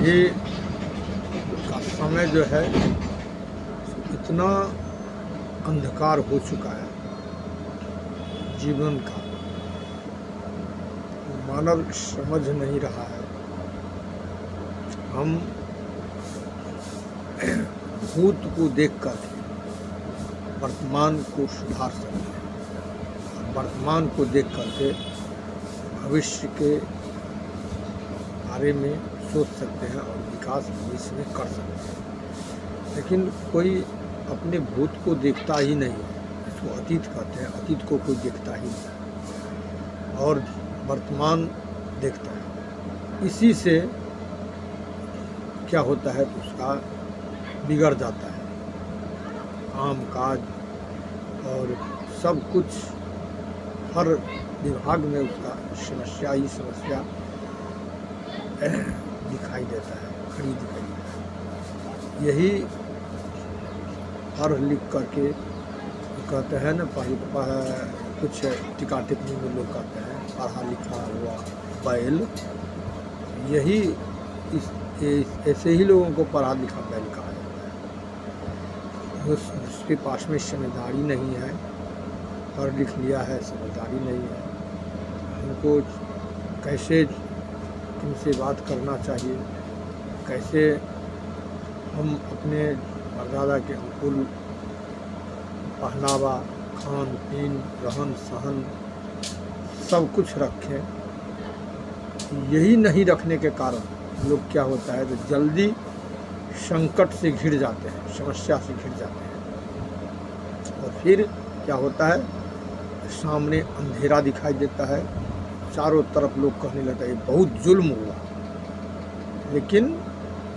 अभी का समय जो है इतना अंधकार हो चुका है जीवन का, मानव समझ नहीं रहा है। हम भूत को देखकर वर्तमान को सुधार सकते हैं और वर्तमान को देख करके भविष्य के बारे में सोच सकते हैं और विकास भविष्य में कर सकते हैं। लेकिन कोई अपने भूत को देखता ही नहीं है, इसको अतीत कहते हैं। अतीत को कोई देखता ही नहीं और वर्तमान देखता है। इसी से क्या होता है तो उसका बिगड़ जाता है काम काज और सब कुछ, हर विभाग में उसका समस्या ही समस्या दिखाई देता है, खड़ी दिखाई देता है। यही पढ़ लिख करके कहते हैं ना, कुछ टीका टिप्पणी में लोग कहते हैं पढ़ा लिखा हुआ बैल, यही ऐसे ही लोगों को पढ़ा लिखा बैल कहा जाता है। उसके पास में समझदारी नहीं है, पढ़ लिख लिया है, समझदारी नहीं है। उनको कैसे किनसे बात करना चाहिए, कैसे हम अपने मर्यादा के अनुकूल पहनावा, खान पीन, रहन सहन सब कुछ रखें, यही नहीं रखने के कारण लोग क्या होता है तो जल्दी संकट से घिर जाते हैं, समस्या से घिर जाते हैं। और फिर क्या होता है, सामने अंधेरा दिखाई देता है, चारों तरफ लोग कहने लगता है बहुत जुल्म हुआ। लेकिन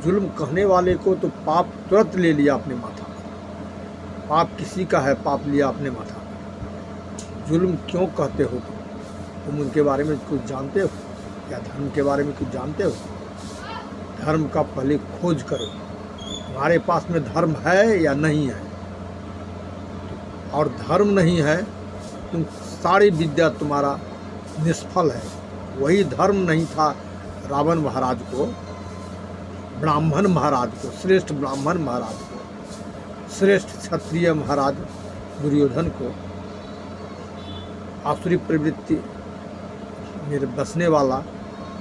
जुल्म कहने वाले को तो पाप तुरंत ले लिया अपने माथा पर। पाप किसी का है, पाप लिया अपने माथा पर। जुल्म क्यों कहते हो तुम उनके बारे में कुछ जानते हो या धर्म के बारे में कुछ जानते हो? धर्म का पहले खोज करो, तुम्हारे पास में धर्म है या नहीं है। और धर्म नहीं है, तुम सारी विद्या तुम्हारा निष्फल है। वही धर्म नहीं था रावण महाराज को, ब्राह्मण महाराज को, श्रेष्ठ ब्राह्मण महाराज को, श्रेष्ठ क्षत्रिय महाराज दुर्योधन को, आसुरी प्रवृत्ति में बसने वाला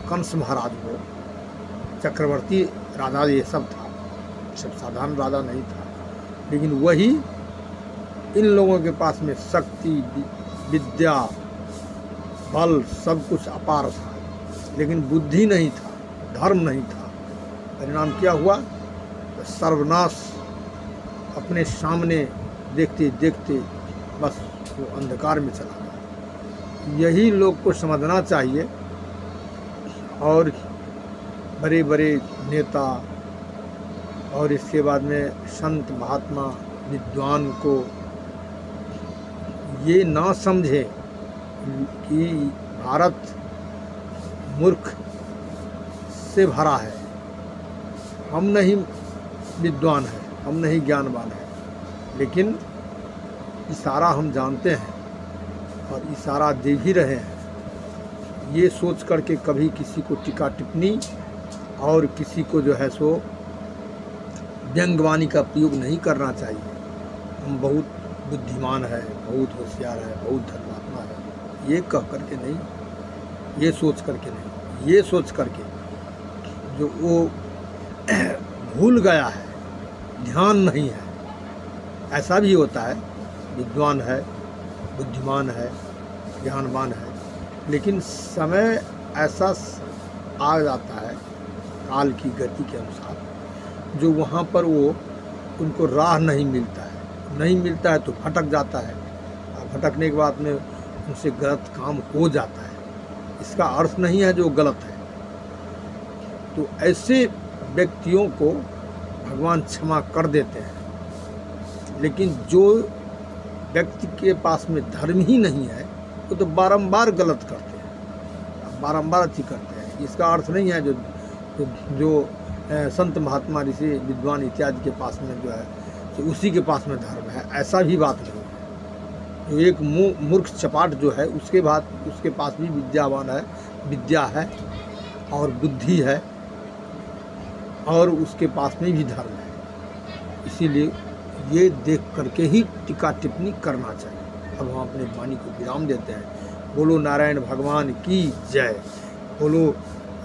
कंस महाराज को, चक्रवर्ती राजा, ये सब था, सब साधारण राजा नहीं था। लेकिन वही इन लोगों के पास में शक्ति, विद्या, बल सब कुछ अपार था, लेकिन बुद्धि नहीं था, धर्म नहीं था। परिणाम क्या हुआ, तो सर्वनाश अपने सामने देखते देखते बस वो अंधकार में चला गया। यही लोग को समझना चाहिए। और बड़े बड़े नेता और इसके बाद में संत महात्मा विद्वान को ये ना समझे कि भारत मूर्ख से भरा है, हम नहीं विद्वान हैं, हम नहीं ज्ञानवान हैं, लेकिन इशारा हम जानते हैं और इशारा दे भी रहे हैं। ये सोच करके कभी किसी को टीका टिप्पणी और किसी को जो है सो व्यंग्यवाणी का प्रयोग नहीं करना चाहिए। हम बहुत बुद्धिमान है, बहुत होशियार है, बहुत धर्मात्मा है, ये कह करके नहीं, ये सोच करके नहीं, ये सोच करके जो वो भूल गया है, ध्यान नहीं है। ऐसा भी होता है, विद्वान है, बुद्धिमान है, ज्ञानवान है, लेकिन समय ऐसा आ जाता है काल की गति के अनुसार, जो वहाँ पर वो उनको राह नहीं मिलता है, नहीं मिलता है तो भटक जाता है, और भटकने के बाद में उनसे गलत काम हो जाता है। इसका अर्थ नहीं है जो गलत है। तो ऐसे व्यक्तियों को भगवान क्षमा कर देते हैं। लेकिन जो व्यक्ति के पास में धर्म ही नहीं है, वो तो बारंबार गलत करते हैं, बारंबार अच्छी करते हैं। इसका अर्थ नहीं है जो संत महात्मा ऋषि विद्वान इत्यादि के पास में जो है तो उसी के पास में धर्म है, ऐसा भी बात नहीं है। जो एक मूर्ख चपाट जो है उसके पास भी विद्यावान है, विद्या है और बुद्धि है, और उसके पास में भी धर्म है। इसीलिए ये देख करके ही टीका टिप्पणी करना चाहिए। अब हम अपने वाणी को विराम देते हैं। बोलो नारायण भगवान की जय, बोलो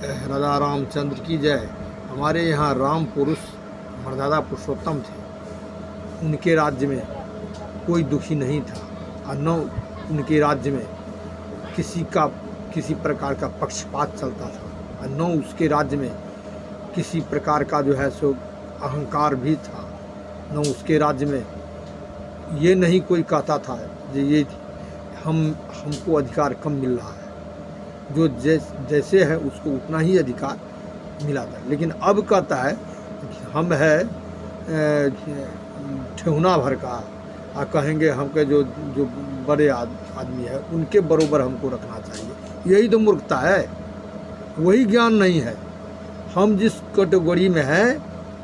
राजा रामचंद्र की जय। हमारे यहाँ राम पुरुष मर्यादा पुरुषोत्तम थे, उनके राज्य में कोई दुखी नहीं था, और न उनके राज्य में किसी प्रकार का पक्षपात चलता था, और न उसके राज्य में किसी प्रकार का जो है सो अहंकार भी था, न उसके राज्य में ये नहीं कोई कहता था कि ये हमको अधिकार कम मिल रहा है, जो जैसे है उसको उतना ही अधिकार मिला था। लेकिन अब कहता है कि हम है ठेहुना भर का, और कहेंगे हमके जो बड़े आदमी है उनके बरोबर हमको रखना चाहिए। यही तो मूर्खता है, वही ज्ञान नहीं है। हम जिस कैटेगरी में हैं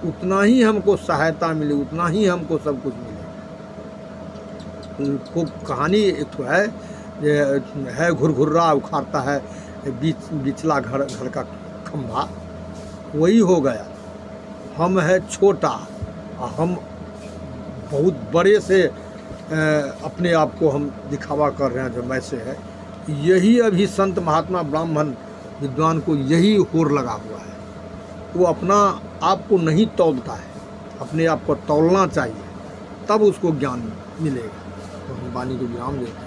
उतना ही हमको सहायता मिले, उतना ही हमको सब कुछ मिले। को कहानी एक तो है घुरघुर्रा उखाड़ता है बिचला घर का खंभा, वही हो गया। हम है छोटा और हम बहुत बड़े से अपने आप को हम दिखावा कर रहे हैं जो मैं से है। यही अभी संत महात्मा ब्राह्मण विद्वान को यही होर लगा हुआ है। वो अपना आप को नहीं तौलता है, अपने आप को तौलना चाहिए, तब उसको ज्ञान मिलेगा। तो हम वाणी को विराम देते हैं।